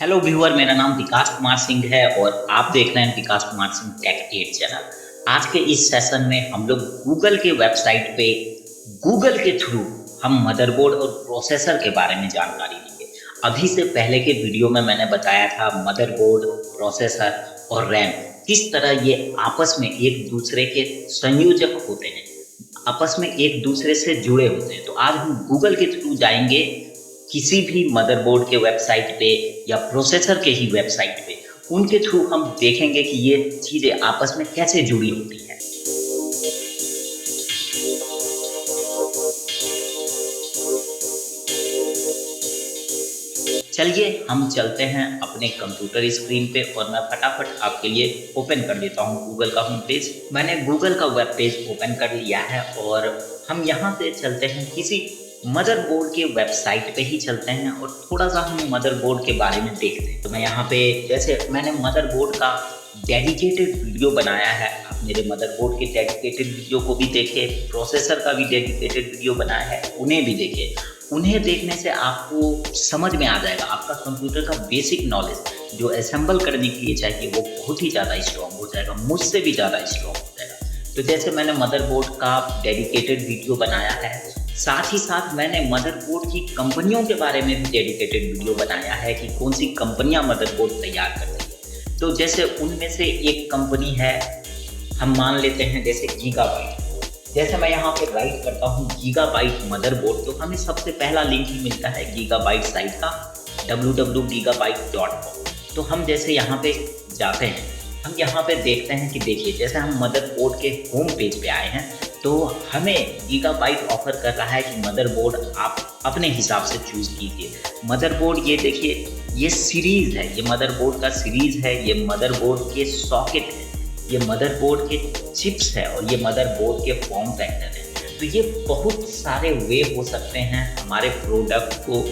Hello viewer, मेरा नाम विकास कुमार सिंह है और आप देख रहे हैं विकास कुमार सिंह टेक 8 चैनल। आज के इस सेशन में हम लोग गूगल के वेबसाइट पे गूगल के थ्रू हम मदरबोर्ड और प्रोसेसर के बारे में जानकारी लेंगे। अभी से पहले के वीडियो में मैंने बताया था मदरबोर्ड, प्रोसेसर और रैम किस तरह ये आपस में एक दूसरे के संयोजक होते हैं, आपस में एक दूसरे से जुड़े होते हैं। तो आज हम गूगल के थ्रू जाएंगे किसी भी मदरबोर्ड के वेबसाइट पे या प्रोसेसर के ही वेबसाइट पे, उनके थ्रू हम देखेंगे कि ये चीज़ें आपस में कैसे जुड़ी होती हैं। चलिए हम चलते हैं अपने कंप्यूटर स्क्रीन पे और मैं फटाफट आपके लिए ओपन कर देता हूँ गूगल का होम पेज। मैंने गूगल का वेब पेज ओपन कर लिया है और हम यहाँ से चलते हैं किसी मदरबोर्ड के वेबसाइट पे ही चलते हैं और थोड़ा सा हम मदरबोर्ड के बारे में देखते हैं। तो मैं यहाँ पे जैसे मैंने मदरबोर्ड का डेडिकेटेड वीडियो बनाया है, आप मेरे मदरबोर्ड के डेडिकेटेड वीडियो को भी देखें, प्रोसेसर का भी डेडिकेटेड वीडियो बनाया है, उन्हें भी देखें। उन्हें देखने से आपको समझ में आ जाएगा, आपका कंप्यूटर का बेसिक नॉलेज जो असेंबल करने के लिए चाहिए वो बहुत ही ज़्यादा स्ट्रॉन्ग हो जाएगा, मुझसे भी ज़्यादा स्ट्रॉन्ग हो जाएगा। तो जैसे मैंने मदरबोर्ड का डेडिकेटेड वीडियो बनाया है, साथ ही साथ मैंने मदरबोर्ड की कंपनियों के बारे में भी डेडिकेटेड वीडियो बनाया है कि कौन सी कंपनियां मदरबोर्ड तैयार कर रही है। तो जैसे उनमें से एक कंपनी है, हम मान लेते हैं जैसे गीगाबाइट। जैसे मैं यहाँ पे राइट करता हूँ गीगाबाइट मदरबोर्ड, तो हमें सबसे पहला लिंक ही मिलता है गीगाबाइट साइट का www.gigabyte.com। तो हम जैसे यहाँ पे जाते हैं, हम यहाँ पे देखते हैं कि देखिए जैसे हम मदरबोर्ड के होम पेज पे आए हैं तो हमें गीगाबाइट ऑफर कर रहा है कि मदरबोर्ड आप अपने हिसाब से चूज़ कीजिए। मदरबोर्ड ये देखिए, ये सीरीज़ है, ये मदरबोर्ड का सीरीज़ है, ये मदरबोर्ड के सॉकेट है, ये मदरबोर्ड के चिप्स है और ये मदरबोर्ड के फॉर्म फैक्टर है। तो ये बहुत सारे वे हो सकते हैं हमारे प्रोडक्ट को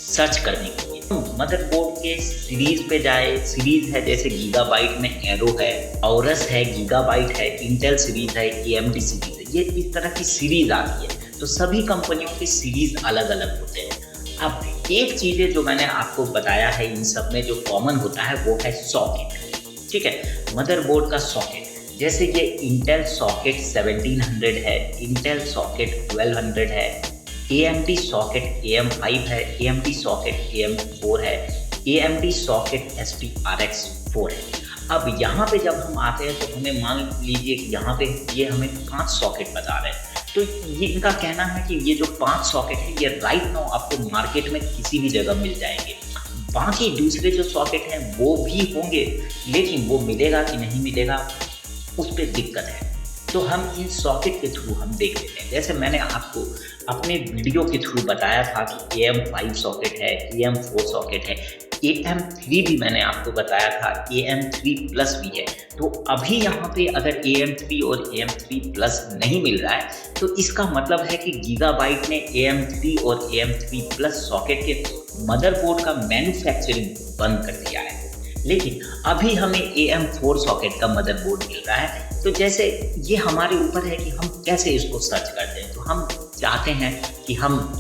सर्च करने के लिए। मदरबोर्ड के सीरीज पे जाए, सीरीज है जैसे गीगाबाइट में एरो है, औरस है, गीगाबाइट है, इंटेल सीरीज है, एएमडी सीरीज है, ये इस तरह की सीरीज आती है। तो सभी कंपनियों की सीरीज अलग अलग होते हैं। अब एक चीज़ें जो मैंने आपको बताया है इन सब में जो कॉमन होता है वो है सॉकेट। ठीक है, मदरबोर्ड का सॉकेट जैसे ये इंटेल सॉकेट 1700 है, इंटेल सॉकेट 1200 है, AMD सॉकेट AM5 है, AMD सॉकेट AM4 है, AMD सॉकेट ST-RX 4 है। अब यहाँ पे जब हम आते हैं तो हमें मान लीजिए कि यहाँ पे ये हमें 5 सॉकेट बता रहे हैं। तो ये इनका कहना है कि ये जो 5 सॉकेट है ये राइट नाउ आपको मार्केट में किसी भी जगह मिल जाएंगे। बाकी दूसरे जो सॉकेट हैं वो भी होंगे, लेकिन वो मिलेगा कि नहीं मिलेगा उस पर दिक्कत है। तो हम इन सॉकेट के थ्रू हम देख लेते हैं। जैसे मैंने आपको अपने वीडियो के थ्रू बताया था कि AM5 सॉकेट है, AM4 सॉकेट है, AM3 भी मैंने आपको बताया था, AM3 प्लस भी है। तो अभी यहाँ पे अगर AM3 और AM3 प्लस नहीं मिल रहा है तो इसका मतलब है कि गीगाबाइट ने AM3 और AM3 प्लस सॉकेट के मदरबोर्ड का मैन्युफैक्चरिंग बंद कर दिया है। लेकिन अभी हमें AM4 सॉकेट का मदरबोर्ड मिल रहा है। तो जैसे ये हमारे ऊपर है कि हम कैसे इसको सर्च करते हैं। तो हम चाहते हैं कि हम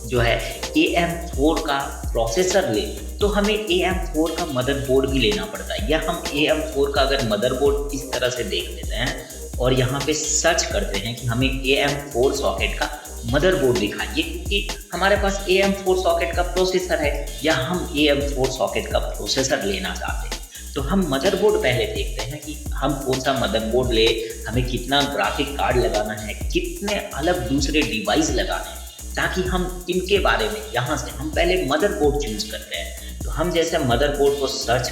जो है AM4 का प्रोसेसर ले, तो हमें AM4 का मदरबोर्ड भी लेना पड़ता है। या हम AM4 का अगर मदरबोर्ड इस तरह से देख लेते हैं और यहाँ पे सर्च करते हैं कि हमें AM4 सॉकेट का मदरबोर्ड दिखाइए, क्योंकि हमारे पास AM4 सॉकेट का प्रोसेसर है या हम AM4 सॉकेट का प्रोसेसर लेना चाहते हैं। तो हम मदरबोर्ड पहले देखते हैं कि हम कौन सा मदरबोर्ड ले, हमें कितना ग्राफिक कार्ड लगाना है, कितने अलग दूसरे डिवाइस लगाने हैं, ताकि हम इनके बारे में यहाँ से हम पहले मदरबोर्ड चूज करते हैं। तो हम जैसे मदरबोर्ड को सर्च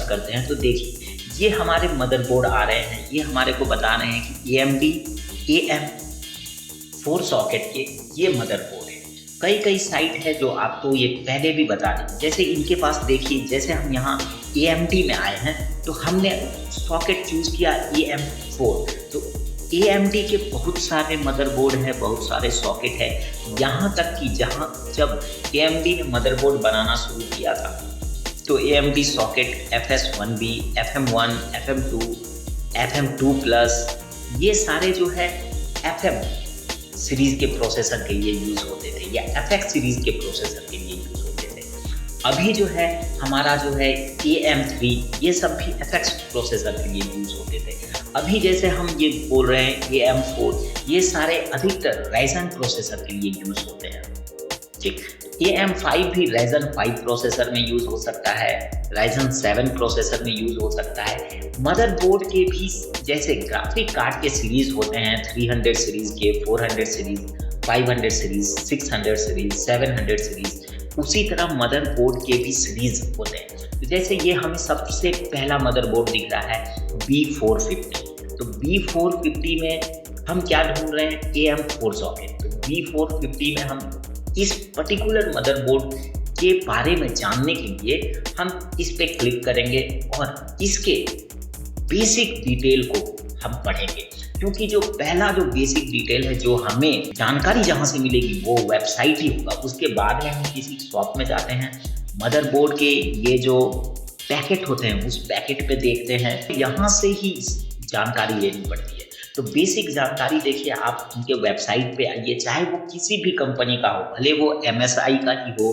करते हैं, तो देखिए ये हमारे मदरबोर्ड आ रहे हैं, ये हमारे को बता रहे हैं कि AMD AM4 सॉकेट के ये मदरबोर्ड है। कई साइट है जो आपको ये पहले भी बता रही है। जैसे इनके पास देखिए, जैसे हम यहाँ AMD में आए हैं तो हमने सॉकेट चूज किया AM4। तो AMD के बहुत सारे मदरबोर्ड हैं, बहुत सारे सॉकेट है, यहाँ तक कि जब AMD ने मदरबोर्ड बनाना शुरू किया था तो AMD socket FS1B, FM1, FM2, FM2+, ये सारे जो है FM सीरीज के प्रोसेसर के लिए यूज़ होते थे या FX सीरीज के प्रोसेसर के लिए यूज़ होते थे। अभी जो है हमारा जो है AM3 ये सब भी FX प्रोसेसर के लिए यूज़ होते थे। अभी जैसे हम ये बोल रहे हैं AM4 ये सारे अधिकतर राइजन प्रोसेसर के लिए यूज़ होते हैं। ठीक, AM5 भी राइजन 5 प्रोसेसर में यूज़ हो सकता है, राइजन 7 प्रोसेसर में यूज़ हो सकता है। मदरबोर्ड के भी जैसे ग्राफिक कार्ड के सीरीज़ होते हैं 300 सीरीज़ के, 400 सीरीज़, 500 सीरीज़, 600 सीरीज़, 700 सीरीज़, उसी तरह मदरबोर्ड के भी सीरीज़ होते हैं। तो जैसे ये हमें सबसे पहला मदरबोर्ड दिख रहा है B450। तो B450 में हम क्या ढूंढ रहे हैं? AM4 socket. तो B450 में हम इस पर्टिकुलर मदरबोर्ड के बारे में जानने के लिए हम इस पे क्लिक करेंगे और इसके बेसिक डिटेल को हम पढ़ेंगे, क्योंकि जो पहला जो बेसिक डिटेल है, जो हमें जानकारी जहाँ से मिलेगी वो वेबसाइट ही होगा। उसके बाद में हम किसी शॉप में जाते हैं, मदरबोर्ड के ये जो पैकेट होते हैं उस पैकेट पे देखते हैं, यहाँ से ही जानकारी लेनी पड़ती है। तो बेसिक जानकारी देखिए, आप उनके वेबसाइट पे आइए, चाहे वो किसी भी कंपनी का हो, भले वो MSI का ही हो,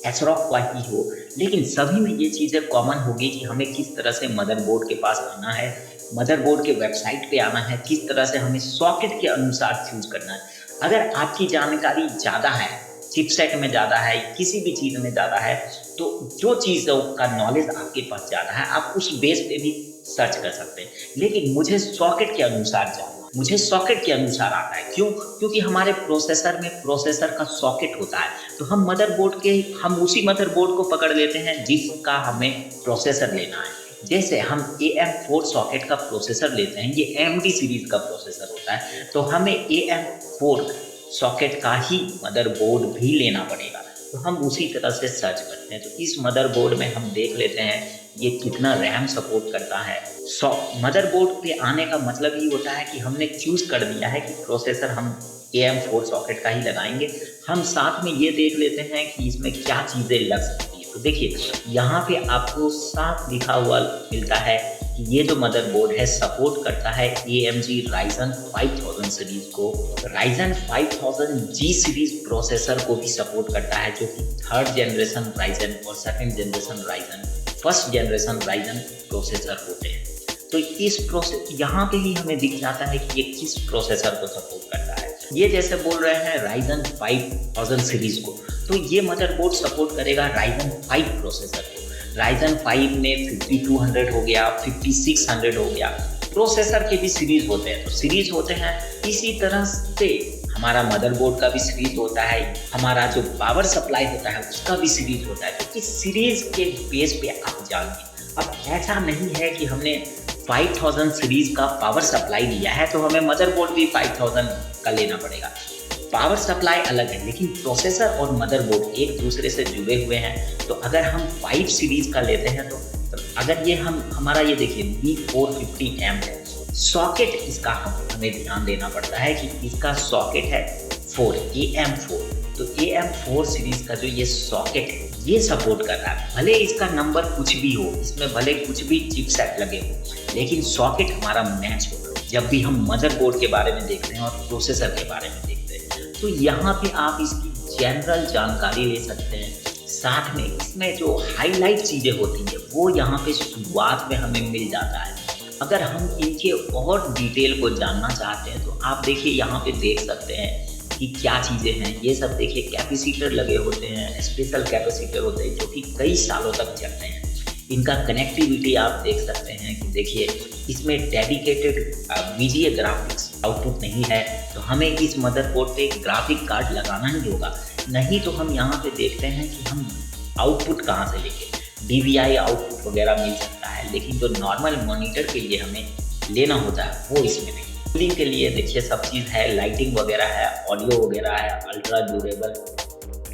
एसरॉक का ही हो, लेकिन सभी में ये चीज़ें कॉमन होगी कि हमें किस तरह से मदरबोर्ड के पास आना है, मदरबोर्ड के वेबसाइट पे आना है, किस तरह से हमें सॉकेट के अनुसार चूज करना है। अगर आपकी जानकारी ज़्यादा है, चिपसेट में ज़्यादा है, किसी भी चीज़ में ज़्यादा है, तो जो चीज़ों का नॉलेज आपके पास ज़्यादा है आप उस बेस पे भी सर्च कर सकते हैं। लेकिन मुझे सॉकेट के अनुसार जानना, मुझे सॉकेट के अनुसार आता है। क्यों? क्योंकि हमारे प्रोसेसर में प्रोसेसर का सॉकेट होता है, तो हम उसी मदरबोर्ड को पकड़ लेते हैं जिसका हमें प्रोसेसर लेना है। जैसे हम AM4 सॉकेट का प्रोसेसर लेते हैं, ये AMD सीरीज का प्रोसेसर होता है, तो हमें AM4 सॉकेट का ही मदरबोर्ड भी लेना पड़ेगा। तो हम उसी तरह से सर्च करते हैं। तो इस मदरबोर्ड में हम देख लेते हैं ये कितना रैम सपोर्ट करता है। मदरबोर्ड पे आने का मतलब ही होता है कि हमने चूज कर दिया है कि प्रोसेसर हम AM4 सॉकेट का ही लगाएंगे। हम साथ में ये देख लेते हैं कि इसमें क्या चीज़ें लग सकती है। तो देखिए यहाँ पे आपको साफ लिखा हुआ मिलता है कि ये जो मदरबोर्ड है सपोर्ट करता है AMD Ryzen 5000 सीरीज को, Ryzen 5000G सीरीज प्रोसेसर को भी सपोर्ट करता है, जो कि 3rd जनरेशन Ryzen और 2nd generation Ryzen, 1st generation Ryzen processor होते हैं। तो इस यहाँ पे ही हमें दिख जाता है कि ये किस प्रोसेसर को सपोर्ट करता है। ये जैसे बोल रहे हैं Ryzen 5000 सीरीज को, तो ये मदरबोर्ड सपोर्ट करेगा Ryzen 5 प्रोसेसर को। Ryzen 5 में 5200 हो गया, 5600 हो गया। प्रोसेसर के भी सीरीज होते हैं, तो सीरीज होते हैं इसी तरह से हमारा मदरबोर्ड का भी सीरीज होता है, हमारा जो पावर सप्लाई होता है उसका भी सीरीज होता है। तो इस सीरीज के बेस पे आप जानिए। अब ऐसा नहीं है कि हमने 5000 सीरीज का पावर सप्लाई लिया है तो हमें मदरबोर्ड भी 5000 का लेना पड़ेगा। पावर सप्लाई अलग है, लेकिन प्रोसेसर और मदरबोर्ड एक दूसरे से जुड़े हुए हैं। तो अगर हम 5 सीरीज का लेते हैं तो अगर ये हमारा ये देखिए B450M है, सॉकेट इसका हमें ध्यान देना पड़ता है कि इसका सॉकेट है 4 AM4। तो AM4 सीरीज का जो ये सॉकेट है ये सपोर्ट कर रहा है। भले इसका नंबर कुछ भी हो, इसमें भले कुछ भी चिपसेट लगे हो, लेकिन सॉकेट हमारा मैच होगा जब भी हम मदरबोर्ड के बारे में देखते हैं और प्रोसेसर के बारे में देखते हैं। तो यहाँ पे आप इसकी जनरल जानकारी ले सकते हैं। साथ में इसमें जो हाईलाइट चीज़ें होती हैं वो यहाँ पे शुरुआत में हमें मिल जाता है। अगर हम इनके और डिटेल को जानना चाहते हैं तो आप देखिए यहाँ पे देख सकते हैं कि क्या चीज़ें हैं। ये सब देखिए कैपेसिटर लगे होते हैं, स्पेशल कैपेसिटर होते हैं जो कि कई सालों तक चलते हैं। इनका कनेक्टिविटी आप देख सकते हैं कि देखिए इसमें डेडिकेटेड VGA ग्राफिक्स आउटपुट नहीं है, तो हमें इस मदरबोर्ड पे ग्राफिक कार्ड लगाना ही होगा। नहीं तो हम यहाँ पे देखते हैं कि हम आउटपुट कहाँ से लेंगे। DVI आउटपुट वगैरह मिल सकता है, लेकिन जो नॉर्मल मॉनिटर के लिए हमें लेना होता है वो इसमें नहीं। कूलिंग के लिए देखिए सब चीज़ है, लाइटिंग वगैरह है, ऑडियो वगैरह है, अल्ट्रा ड्यूरेबल,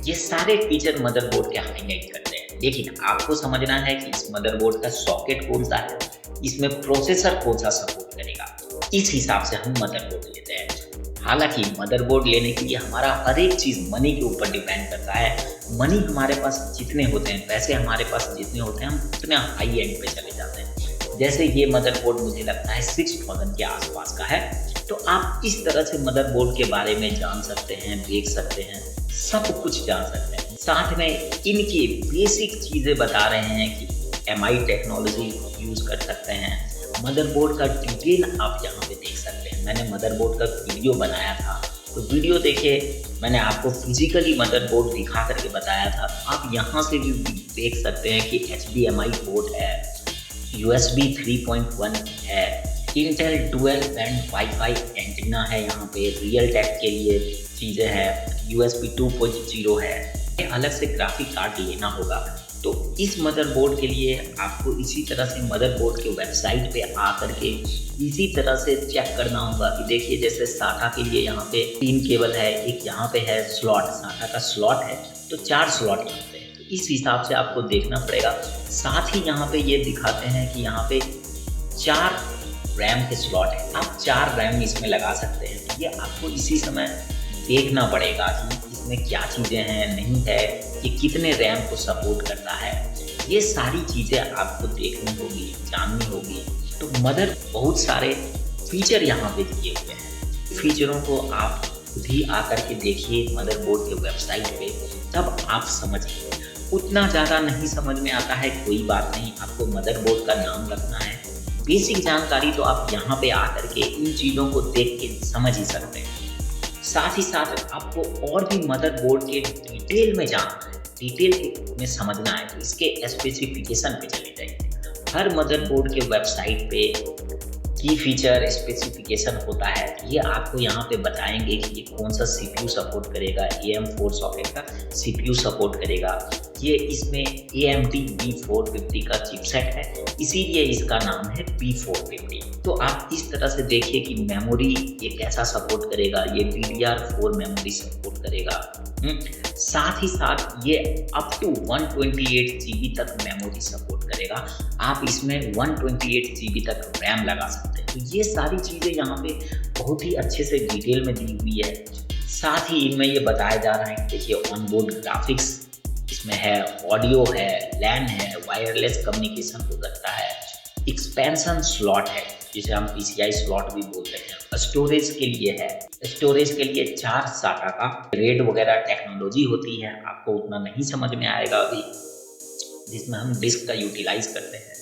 ये सारे फीचर मदरबोर्ड के हाईलाइट करते हैं। लेकिन आपको समझना है कि इस मदरबोर्ड का सॉकेट कौन सा है, इसमें प्रोसेसर कौन सा सपोर्ट करेगा, इस हिसाब से हम मदरबोर्ड लेते हैं। हालांकि मदरबोर्ड लेने के लिए हमारा हर एक चीज़ मनी के ऊपर डिपेंड करता है। मनी हमारे पास जितने होते हैं, पैसे हमारे पास जितने होते हैं, हम उतने हाई एंड पे चले जाते हैं। जैसे ये मदरबोर्ड मुझे लगता है 6000 के आसपास का है। तो आप इस तरह से मदरबोर्ड के बारे में जान सकते हैं, देख सकते हैं, सब कुछ जान सकते हैं। साथ में इनकी बेसिक चीज़ें बता रहे हैं कि MI टेक्नोलॉजी यूज़ कर सकते हैं। मदरबोर्ड का डिटेल आप यहाँ पे देख सकते हैं। मैंने मदरबोर्ड का वीडियो बनाया था, तो वीडियो देखिए, मैंने आपको फिजिकली मदरबोर्ड दिखा करके बताया था। आप यहाँ से भी देख सकते हैं कि HDMI पोर्ट है, USB 3.1 है, Intel dual band wifi antenna है, यहाँ पे रियल टेक के लिए चीज़ें हैं, USB 2.0 है। अलग से ग्राफिक कार्ड लेना होगा, तो इस मदरबोर्ड के लिए आपको इसी तरह से मदरबोर्ड के वेबसाइट पे आकर के इसी तरह से चेक करना होगा कि देखिए, जैसे SATA के लिए यहाँ पे 3 केबल है, एक यहाँ पे है स्लॉट, SATA का स्लॉट है, तो 4 स्लॉट यहाँ पे है, तो इस हिसाब से आपको देखना पड़ेगा। साथ ही यहाँ पे ये दिखाते हैं कि यहाँ पे 4 रैम के स्लॉट है, आप 4 रैम इसमें लगा सकते हैं। तो ये आपको इसी समय देखना पड़ेगा कि इसमें क्या चीज़ें हैं, नहीं है, कि कितने रैम को सपोर्ट करता है, ये सारी चीज़ें आपको देखनी होगी, जाननी होगी। तो मदर बहुत सारे फीचर यहाँ पे दिए हुए हैं, फीचरों को आप खुद ही आकर के देखिए मदरबोर्ड के वेबसाइट पे, तब आप समझिए। उतना ज़्यादा नहीं समझ में आता है, कोई बात नहीं, आपको मदरबोर्ड का नाम रखना है, बेसिक जानकारी तो आप यहाँ पे आकर के इन चीज़ों को देख के समझ ही सकते हैं। साथ ही साथ आपको और भी मदरबोर्ड के डिटेल में जानना है, डिटेल में समझना है, तो इसके स्पेसिफिकेशन पे चले जाइए। हर मदरबोर्ड के वेबसाइट पे की फीचर स्पेसिफिकेशन होता है, ये आपको यहाँ पे बताएंगे कि ये कौन सा CPU सपोर्ट करेगा। AM4 सॉकेट का CPU सपोर्ट करेगा, ये इसमें AMD B450 का चिपसेट है, इसीलिए इसका नाम है B450। तो आप इस तरह से देखिए कि मेमोरी ये कैसा सपोर्ट करेगा, ये DDR4 मेमोरी सपोर्ट करेगा। साथ ही साथ ये अप टू 128 GB तक मेमोरी सपोर्ट करेगा, आप इसमें 128 GB तक रैम लगा सकते हैं। तो ये सारी चीज़ें यहाँ पे बहुत ही अच्छे से डिटेल में दी हुई है। साथ ही इनमें ये बताया जा रहा है कि देखिए ऑनबोर्ड ग्राफिक्स इसमें है, ऑडियो है, लैन है, वायरलेस कम्युनिकेशन हो सकता है, एक्सपेंशन स्लॉट है जिसे हम PCI स्लॉट भी बोलते हैं, स्टोरेज के लिए है, स्टोरेज के लिए 4 SATA का रेड वगैरह टेक्नोलॉजी होती है, आपको उतना नहीं समझ में आएगा अभी, जिसमें हम डिस्क का यूटिलाइज करते हैं,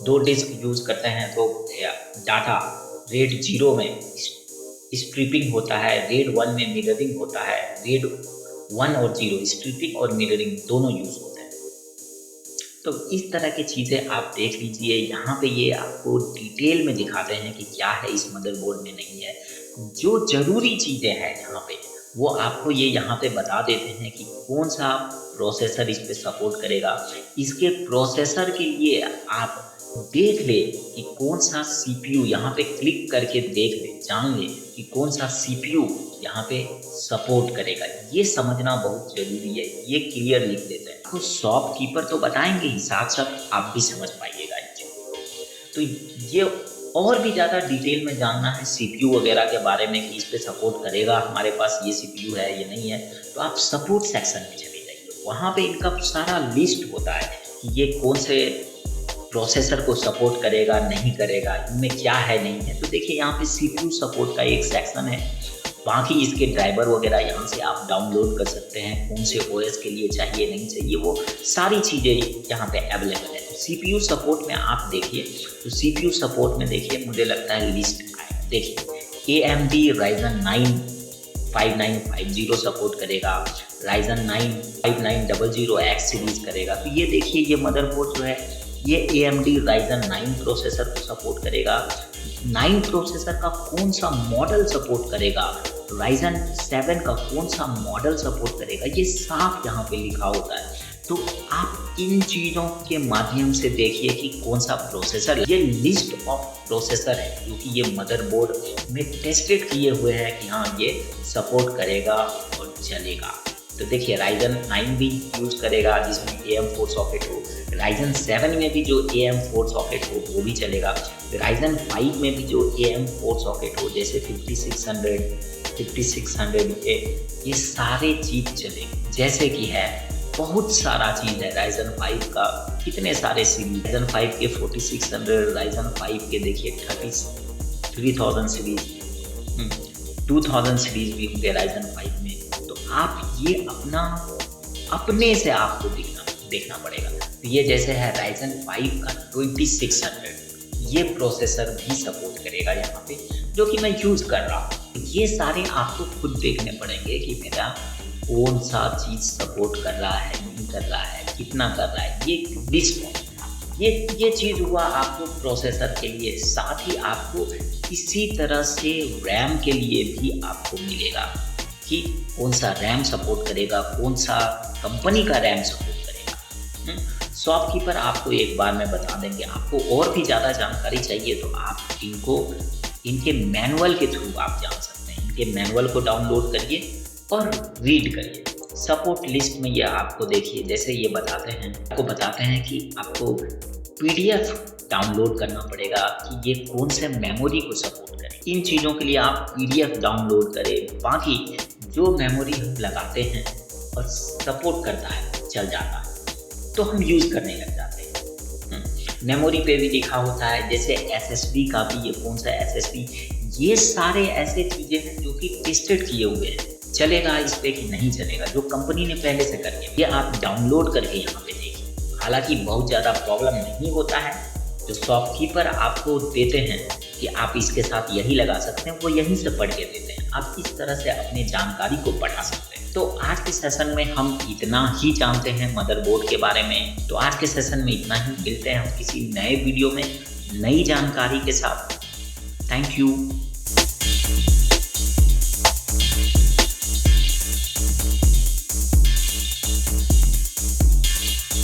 2 डिस्क यूज़ करते हैं, तो डाटा रेड 0 में स्ट्रिपिंग होता है, रेड 1 में मिररिंग होता है, रेड 1 और 0 स्ट्रिपिंग और मिररिंग दोनों यूज़ होते हैं। तो इस तरह की चीज़ें आप देख लीजिए, यहाँ पे ये आपको डिटेल में दिखाते हैं कि क्या है इस मदरबोर्ड में, नहीं है। जो ज़रूरी चीज़ें हैं यहाँ पे वो आपको ये यहाँ पे बता देते हैं कि कौन सा प्रोसेसर इस पे सपोर्ट करेगा। इसके प्रोसेसर के लिए आप देख ले कि कौन सा CPU, यहाँ पे क्लिक करके देख ले, जान ले कि कौन सा CPU यहाँ पे सपोर्ट करेगा। ये समझना बहुत ज़रूरी है, ये क्लियर लिख देते हैं। तो शॉपकीपर तो बताएंगे ही, साथ साथ आप भी समझ पाइएगा। तो ये और भी ज़्यादा डिटेल में जानना है CPU वगैरह के बारे में कि इस पे सपोर्ट करेगा, हमारे पास ये CPU है ये नहीं है, तो आप सपोर्ट सेक्शन में चले जाइए, वहाँ पे इनका सारा लिस्ट होता है कि ये कौन से प्रोसेसर को सपोर्ट करेगा, नहीं करेगा, इनमें क्या है नहीं है। तो देखिए यहाँ पे CPU सपोर्ट का एक सेक्शन है, बाकी इसके ड्राइवर वगैरह यहाँ से आप डाउनलोड कर सकते हैं, कौन से OS के लिए चाहिए नहीं चाहिए, वो सारी चीज़ें यहाँ पे अवेलेबल है। तो CPU सपोर्ट में आप देखिए, तो CPU सपोर्ट में देखिए मुझे लगता है लिस्ट आए, देखिए AMD Ryzen 9 5950 सपोर्ट करेगा, Ryzen 9 5900X सीरीज करेगा। तो ये देखिए ये मदरबोर्ड जो है ये AMD Ryzen 9 प्रोसेसर को सपोर्ट करेगा। 9 प्रोसेसर का कौन सा मॉडल सपोर्ट करेगा, Ryzen 7 का कौन सा मॉडल सपोर्ट करेगा, ये साफ यहाँ पे लिखा होता है। तो आप इन चीज़ों के माध्यम से देखिए कि कौन सा प्रोसेसर, ये लिस्ट ऑफ प्रोसेसर है क्योंकि ये मदरबोर्ड में टेस्टेड किए हुए हैं कि हाँ ये सपोर्ट करेगा और चलेगा। तो देखिए Ryzen 9 भी यूज़ करेगा जिसमें AM4 सॉकेट हो, Ryzen 7 में भी जो AM4 सॉकेट हो वो भी चलेगा, Ryzen 5 में भी जो AM4 सॉकेट हो जैसे 5600 ये सारे चीज़ चलेंगे। जैसे कि है बहुत सारा चीज़ है Ryzen 5 का, कितने सारे सीरीज, Ryzen 5 के 4600, Ryzen 5 के देखिए 3000 सीरीज, 2000 सीरीज भी होंगे Ryzen 5 में। तो आप ये अपना अपने से आपको देखना पड़ेगा। तो ये जैसे है Ryzen 5 का 2600, ये प्रोसेसर भी सपोर्ट करेगा यहाँ पे, जो कि मैं यूज़ कर रहा हूँ। ये सारे आपको खुद देखने पड़ेंगे कि मेरा कौन सा चीज़ सपोर्ट कर रहा है, नहीं कर रहा है, कितना कर रहा है। ये डिस्क ये चीज़ हुआ आपको प्रोसेसर के लिए। साथ ही आपको इसी तरह से रैम के लिए भी आपको मिलेगा कि कौन सा रैम सपोर्ट करेगा, कौन सा कंपनी का रैम सपोर्ट करेगा। शॉपकीपर आपको एक बार में बता देंगे। आपको और भी ज़्यादा जानकारी चाहिए तो आप इनके मैनुअल के थ्रू आप जान सकते हैं। इनके मैनुअल को डाउनलोड करिए और रीड करिए। सपोर्ट लिस्ट में ये आपको देखिए, जैसे ये बताते हैं कि आपको PDF डाउनलोड करना पड़ेगा कि ये कौन से मेमोरी को सपोर्ट करे। इन चीज़ों के लिए आप PDF डाउनलोड करें। बाकी जो मेमोरी हम लगाते हैं और सपोर्ट करता है, चल जाता है, तो हम यूज़ करने लग जाते हैं। मेमोरी पे भी लिखा होता है, जैसे SSD का भी, ये कौन सा SSD, ये सारे ऐसे चीज़ें हैं जो कि टेस्टेड किए हुए हैं। चलेगा इस पे कि नहीं चलेगा, जो कंपनी ने पहले से कर दिया, ये आप डाउनलोड करके यहाँ पे देखिए। हालांकि बहुत ज़्यादा प्रॉब्लम नहीं होता है। जो शॉपकीपर आपको देते हैं कि आप इसके साथ यही लगा सकते हैं, वो यहीं से पढ़ के देते हैं। आप इस तरह से अपनी जानकारी को बढ़ा सकते हैं। तो आज के सेशन में हम इतना ही जानते हैं मदरबोर्ड के बारे में। तो आज के सेशन में इतना ही। मिलते हैं हम किसी नए वीडियो में नई जानकारी के साथ। Thank you.